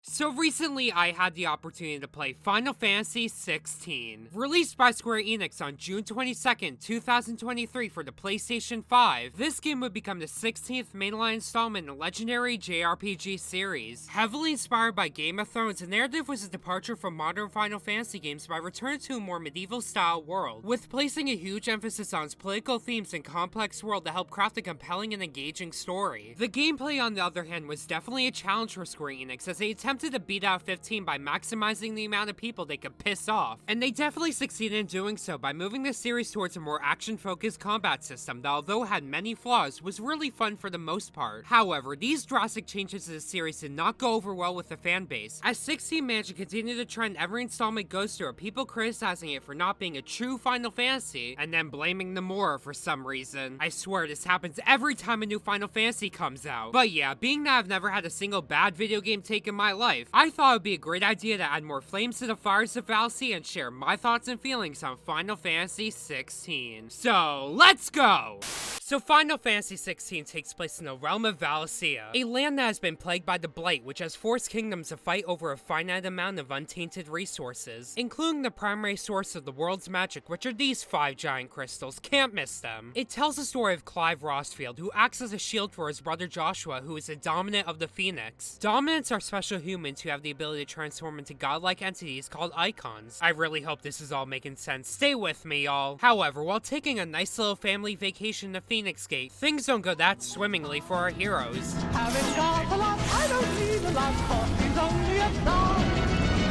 So recently I had the opportunity to play Final Fantasy XVI. Released by Square Enix on June 22nd, 2023 for the PlayStation 5, this game would become the 16th mainline installment in the legendary JRPG series. Heavily inspired by Game of Thrones, the narrative was a departure from modern Final Fantasy games by returning to a more medieval-style world, with placing a huge emphasis on its political themes and complex world to help craft a compelling and engaging story. The gameplay, on the other hand, was definitely a challenge for Square Enix, as they attempted to beat out 15 by maximizing the amount of people they could piss off. And they definitely succeeded in doing so by moving the series towards a more action-focused combat system that, although had many flaws, was really fun for the most part. However, these drastic changes to the series did not go over well with the fanbase, as 16 managed to continue the trend every installment goes through of people criticizing it for not being a true Final Fantasy, and then blaming Nomura for some reason. I swear this happens every time a new Final Fantasy comes out. But yeah, being that I've never had a single bad video game take in my life, I thought it would be a great idea to add more flames to the fires of Valisthea and share my thoughts and feelings on Final Fantasy XVI. So, let's go! So Final Fantasy XVI takes place in the realm of Valisthea, a land that has been plagued by the blight, which has forced kingdoms to fight over a finite amount of untainted resources, including the primary source of the world's magic, which are these 5 giant crystals. Can't miss them. It tells the story of Clive Rosfield, who acts as a shield for his brother Joshua, who is a dominant of the Phoenix. Dominants are special humans who have the ability to transform into godlike entities called Eikons. I really hope this is all making sense. Stay with me, y'all. However, while taking a nice little family vacation to Phoenix Gate, things don't go that swimmingly for our heroes. Having got a lot, I don't need a lot, coffee's only a thought.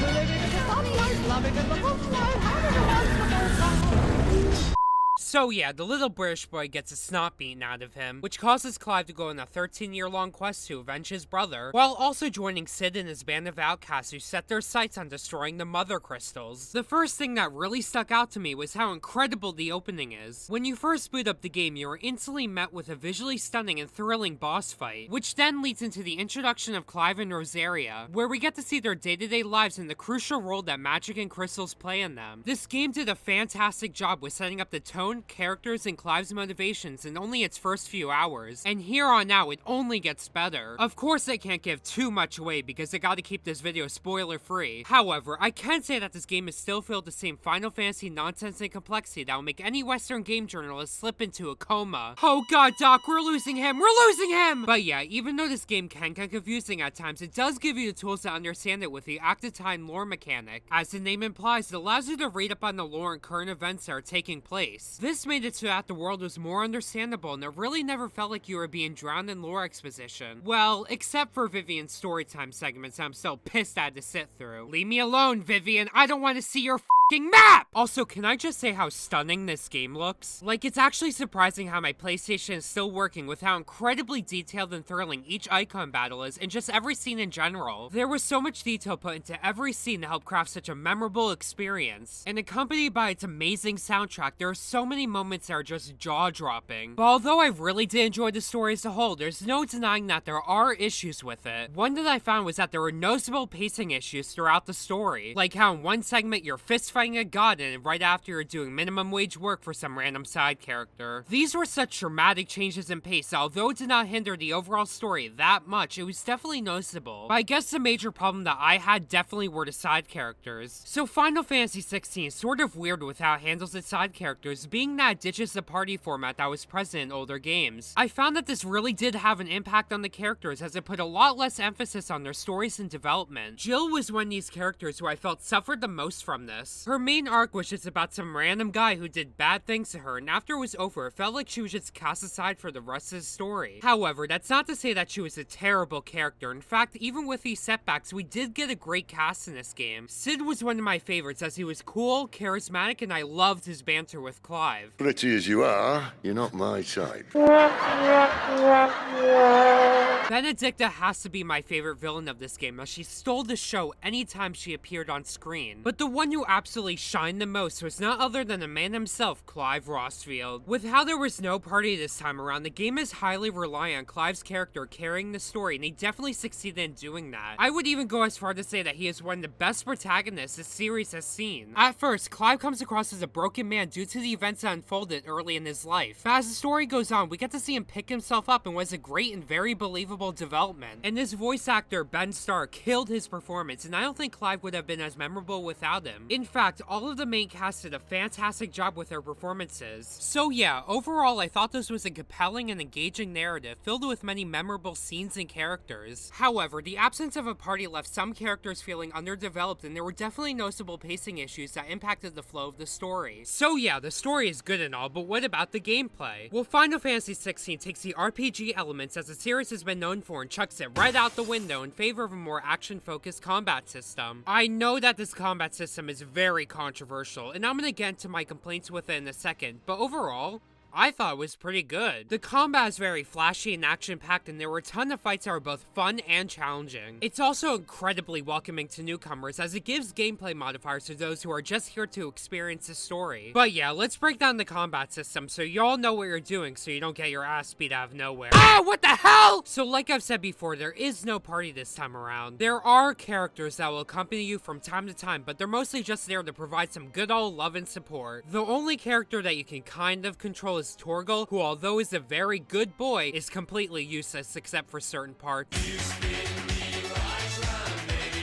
Living in the sunlight, loving in the moonlight, having a wonderful time. So yeah, the little British boy gets a snot beaten out of him, which causes Clive to go on a 13-year-long quest to avenge his brother, while also joining Sid and his band of outcasts who set their sights on destroying the mother crystals. The first thing that really stuck out to me was how incredible the opening is. When you first boot up the game, you are instantly met with a visually stunning and thrilling boss fight, which then leads into the introduction of Clive and Rosaria, where we get to see their day-to-day lives and the crucial role that magic and crystals play in them. This game did a fantastic job with setting up the tone, characters, and Clive's motivations in only its first few hours, and here on out it only gets better. Of course I can't give too much away because I gotta keep this video spoiler free. However, I can say that this game is still filled with the same Final Fantasy nonsense and complexity that will make any Western game journalist slip into a coma. Oh god, Doc, we're losing him! We're losing him! But yeah, even though this game can get confusing at times, it does give you the tools to understand it with the active time lore mechanic. As the name implies, it allows you to read up on the lore and current events that are taking place. This made it so that the world was more understandable and it really never felt like you were being drowned in lore exposition. Well, except for Vivian's storytime segments I'm so pissed I had to sit through. Leave me alone, Vivian! I don't want to see your map! Also, can I just say how stunning this game looks? Like, it's actually surprising how my PlayStation is still working with how incredibly detailed and thrilling each Eikon battle is, and just every scene in general. There was so much detail put into every scene to help craft such a memorable experience. And accompanied by its amazing soundtrack, there are so many moments that are just jaw-dropping. But although I really did enjoy the story as a whole, there's no denying that there are issues with it. One that I found was that there were noticeable pacing issues throughout the story. Like how in one segment you're fist-fighting a god and right after you're doing minimum wage work for some random side character. These were such dramatic changes in pace that although it did not hinder the overall story that much, it was definitely noticeable. But I guess the major problem that I had definitely were the side characters. So Final Fantasy XVI is sort of weird with how it handles its side characters, being that it ditches the party format that was present in older games. I found that this really did have an impact on the characters as it put a lot less emphasis on their stories and development. Jill was one of these characters who I felt suffered the most from this. Her main arc was just about some random guy who did bad things to her, and after it was over, it felt like she was just cast aside for the rest of the story. However, that's not to say that she was a terrible character. In fact, even with these setbacks, we did get a great cast in this game. Sid was one of my favorites as he was cool, charismatic, and I loved his banter with Clive. Pretty as you are, you're not my type. Benedicta has to be my favorite villain of this game, as she stole the show anytime she appeared on screen. But the one who absolutely absolutely shined the most was not other than the man himself, Clive Rosfield. With how there was no party this time around, the game is highly reliant on Clive's character carrying the story, and he definitely succeeded in doing that. I would even go as far to say that he is one of the best protagonists this series has seen. At first, Clive comes across as a broken man due to the events that unfolded early in his life. But as the story goes on, we get to see him pick himself up and was a great and very believable development. And his voice actor, Ben Starr, killed his performance, and I don't think Clive would have been as memorable without him. In fact, all of the main cast did a fantastic job with their performances. So yeah, overall I thought this was a compelling and engaging narrative filled with many memorable scenes and characters. However, the absence of a party left some characters feeling underdeveloped, and there were definitely noticeable pacing issues that impacted the flow of the story. So yeah, the story is good and all, but what about the gameplay? Well, Final Fantasy XVI takes the RPG elements as the series has been known for and chucks it right out the window in favor of a more action-focused combat system. I know that this combat system is very controversial, and I'm gonna get into my complaints with it in a second, but overall, I thought it was pretty good. The combat is very flashy and action-packed, and there were a ton of fights that were both fun and challenging. It's also incredibly welcoming to newcomers, as it gives gameplay modifiers to those who are just here to experience the story. But yeah, let's break down the combat system so y'all know what you're doing so you don't get your ass beat out of nowhere. Ah, what the hell? So like I've said before, there is no party this time around. There are characters that will accompany you from time to time, but they're mostly just there to provide some good old love and support. The only character that you can kind of control is Torgal, who although is a very good boy, is completely useless except for certain parts.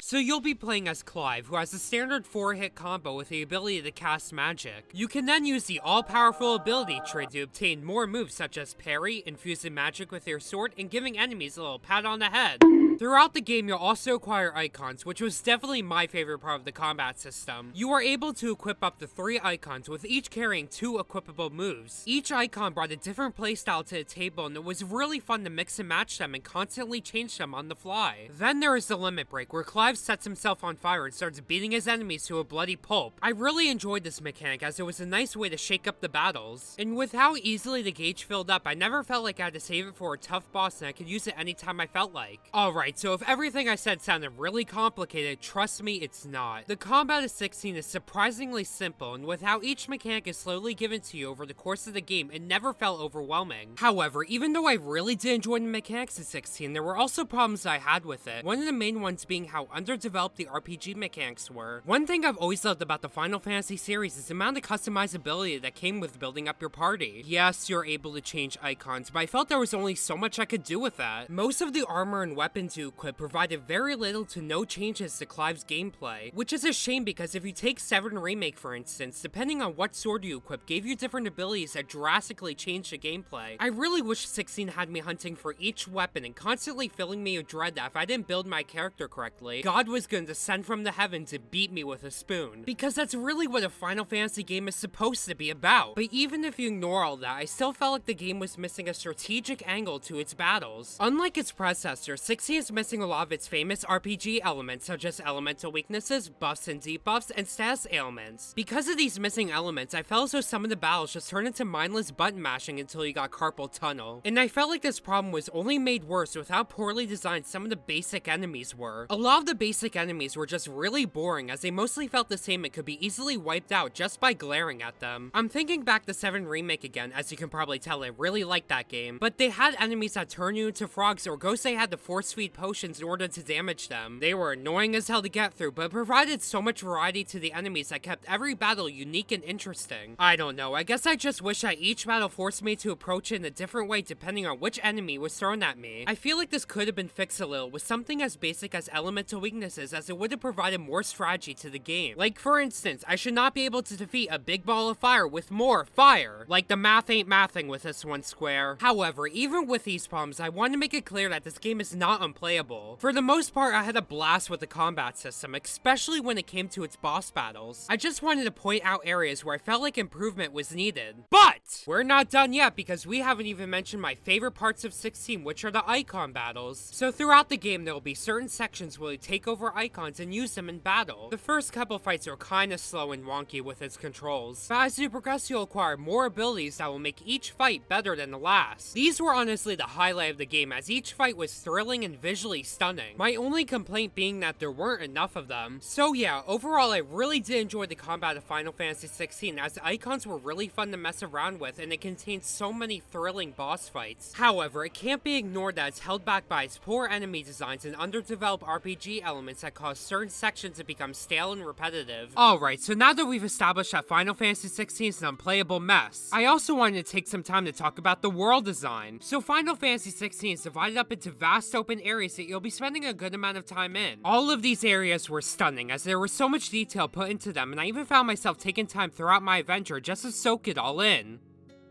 So you'll be playing as Clive, who has a standard 4-hit combo with the ability to cast magic. You can then use the all-powerful ability tree to obtain more moves such as parry, infusing magic with your sword, and giving enemies a little pat on the head. Throughout the game, you'll also acquire Eikons, which was definitely my favorite part of the combat system. You are able to equip up to 3 Eikons, with each carrying 2 equipable moves. Each Eikon brought a different playstyle to the table, and it was really fun to mix and match them and constantly change them on the fly. Then there is the limit break, where Clive sets himself on fire and starts beating his enemies to a bloody pulp. I really enjoyed this mechanic, as it was a nice way to shake up the battles. And with how easily the gauge filled up, I never felt like I had to save it for a tough boss and I could use it anytime I felt like. Alright, so if everything I said sounded really complicated, trust me, it's not. The combat of 16 is surprisingly simple, and with how each mechanic is slowly given to you over the course of the game, it never felt overwhelming. However, even though I really did enjoy the mechanics of 16, there were also problems I had with it. One of the main ones being how underdeveloped the RPG mechanics were. One thing I've always loved about the Final Fantasy series is the amount of customizability that came with building up your party. Yes, you're able to change icons, but I felt there was only so much I could do with that. Most of the armor and weapons you equip provided very little to no changes to Clive's gameplay, which is a shame because if you take 7 Remake for instance, depending on what sword you equip gave you different abilities that drastically changed the gameplay. I really wish 16 had me hunting for each weapon and constantly filling me with dread that if I didn't build my character correctly, God was going to descend from the heavens and beat me with a spoon. Because that's really what a Final Fantasy game is supposed to be about. But even if you ignore all that, I still felt like the game was missing a strategic angle to its battles. Unlike its predecessor, 16 is missing a lot of its famous RPG elements such as elemental weaknesses, buffs and debuffs, and status ailments. Because of these missing elements, I felt as though some of the battles just turned into mindless button mashing until you got carpal tunnel. And I felt like this problem was only made worse with how poorly designed some of the basic enemies were. A lot of the basic enemies were just really boring, as they mostly felt the same and could be easily wiped out just by glaring at them. I'm thinking back to 7 Remake again, as you can probably tell I really liked that game, but they had enemies that turn you into frogs or ghosts they had to force feed potions in order to damage them. They were annoying as hell to get through, but provided so much variety to the enemies that kept every battle unique and interesting. I don't know, I guess I just wish that each battle forced me to approach it in a different way depending on which enemy was thrown at me. I feel like this could have been fixed a little with something as basic as elemental weaknesses, as it would have provided more strategy to the game. Like for instance, I should not be able to defeat a big ball of fire with more fire. Like the math ain't mathing with this one square. However, even with these problems, I want to make it clear that this game is not unplayable. For the most part, I had a blast with the combat system, especially when it came to its boss battles. I just wanted to point out areas where I felt like improvement was needed. But we're not done yet, because we haven't even mentioned my favorite parts of 16, which are the icon battles. So throughout the game, there will be certain sections where you take over icons and use them in battle. The first couple fights are kinda slow and wonky with its controls, but as you progress, you'll acquire more abilities that will make each fight better than the last. These were honestly the highlight of the game, as each fight was thrilling and visually stunning. My only complaint being that there weren't enough of them. So yeah, overall I really did enjoy the combat of Final Fantasy XVI, as the Eikons were really fun to mess around with and it contains so many thrilling boss fights. However, it can't be ignored that it's held back by its poor enemy designs and underdeveloped RPG elements that cause certain sections to become stale and repetitive. Alright, so now that we've established that Final Fantasy XVI is an unplayable mess, I also wanted to take some time to talk about the world design. So Final Fantasy XVI is divided up into vast open areas that you'll be spending a good amount of time in. All of these areas were stunning, as there was so much detail put into them, and I even found myself taking time throughout my adventure just to soak it all in.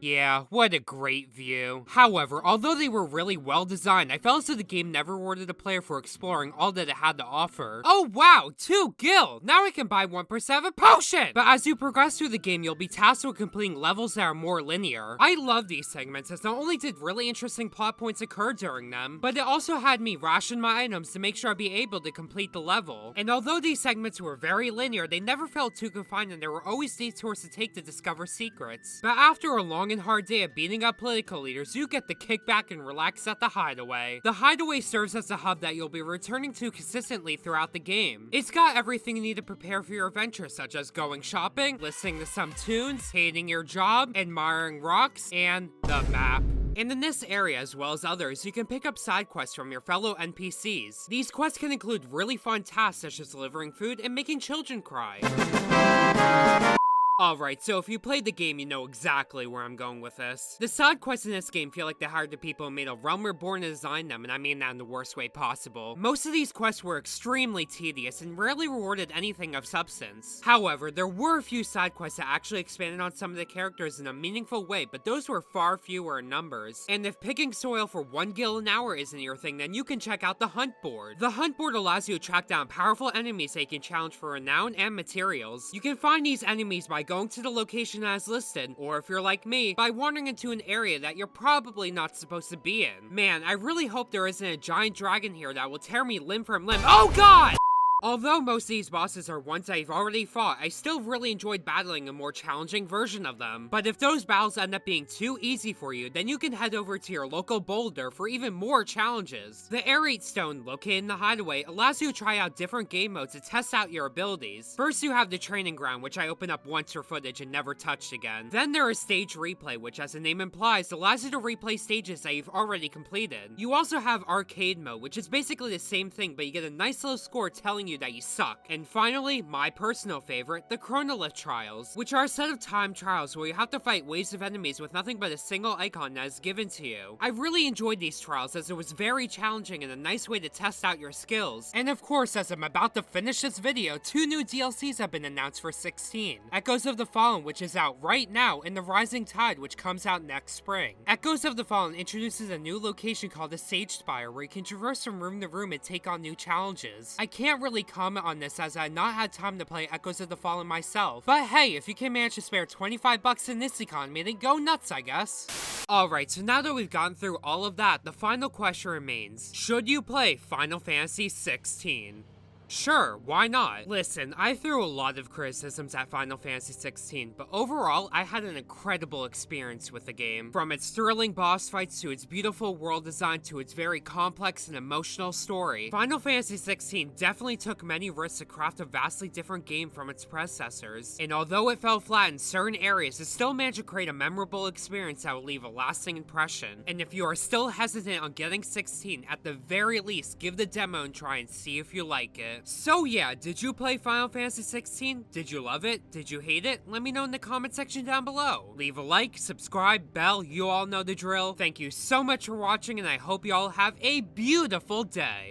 Yeah, what a great view. However, although they were really well designed, I felt as though the game never rewarded the player for exploring all that it had to offer. Oh wow, 2 gil! Now I can buy 1% of a potion! But as you progress through the game, you'll be tasked with completing levels that are more linear. I love these segments, as not only did really interesting plot points occur during them, but it also had me ration my items to make sure I'd be able to complete the level. And although these segments were very linear, they never felt too confined, and there were always detours to take to discover secrets. But after a long and hard day of beating up political leaders, you get to kick back and relax at the Hideaway. The Hideaway serves as a hub that you'll be returning to consistently throughout the game. It's got everything you need to prepare for your adventure, such as going shopping, listening to some tunes, hating your job, admiring rocks, and the map. And in this area, as well as others, you can pick up side quests from your fellow NPCs. These quests can include really fun tasks such as delivering food and making children cry. Alright, so if you played the game, you know exactly where I'm going with this. The side quests in this game feel like they hired the people who made a Realm Reborn to design them, and I mean that in the worst way possible. Most of these quests were extremely tedious and rarely rewarded anything of substance. However, there were a few side quests that actually expanded on some of the characters in a meaningful way, but those were far fewer in numbers. And if picking soil for 1 gil an hour isn't your thing, then you can check out the Hunt Board. The Hunt Board allows you to track down powerful enemies that you can challenge for renown and materials. You can find these enemies by going to the location as listed, or if you're like me, by wandering into an area that you're probably not supposed to be in. Man, I really hope there isn't a giant dragon here that will tear me limb from limb. Oh god! Although most of these bosses are ones I've already fought, I still really enjoyed battling a more challenging version of them. But if those battles end up being too easy for you, then you can head over to your local boulder for even more challenges. The Aerate Stone, located in the Hideaway, allows you to try out different game modes to test out your abilities. First you have the Training Ground, which I opened up once for footage and never touched again. Then there is Stage Replay, which as the name implies, allows you to replay stages that you've already completed. You also have Arcade Mode, which is basically the same thing, but you get a nice little score telling you that you suck. And finally, my personal favorite, the Chronolith Trials, which are a set of time trials where you have to fight waves of enemies with nothing but a single icon that is given to you. I really enjoyed these trials as it was very challenging and a nice way to test out your skills. And of course, as I'm about to finish this video, 2 new DLCs have been announced for 16. Echoes of the Fallen, which is out right now, and the Rising Tide, which comes out next spring. Echoes of the Fallen introduces a new location called the Sage Spire, where you can traverse from room to room and take on new challenges. I can't really comment on this as I've not had time to play Echoes of the Fallen myself, but hey, if you can manage to spare 25 bucks in this economy, then go nuts, I guess. Alright, so now that we've gotten through all of that, the final question remains: should you play Final Fantasy XVI? Sure, why not? Listen, I threw a lot of criticisms at Final Fantasy XVI, but overall, I had an incredible experience with the game. From its thrilling boss fights to its beautiful world design to its very complex and emotional story, Final Fantasy XVI definitely took many risks to craft a vastly different game from its predecessors. And although it fell flat in certain areas, it still managed to create a memorable experience that will leave a lasting impression. And if you are still hesitant on getting 16, at the very least, give the demo and try and see if you like it. So yeah, did you play Final Fantasy XVI? Did you love it? Did you hate it? Let me know in the comment section down below. Leave a like, subscribe, bell, you all know the drill. Thank you so much for watching, and I hope you all have a beautiful day.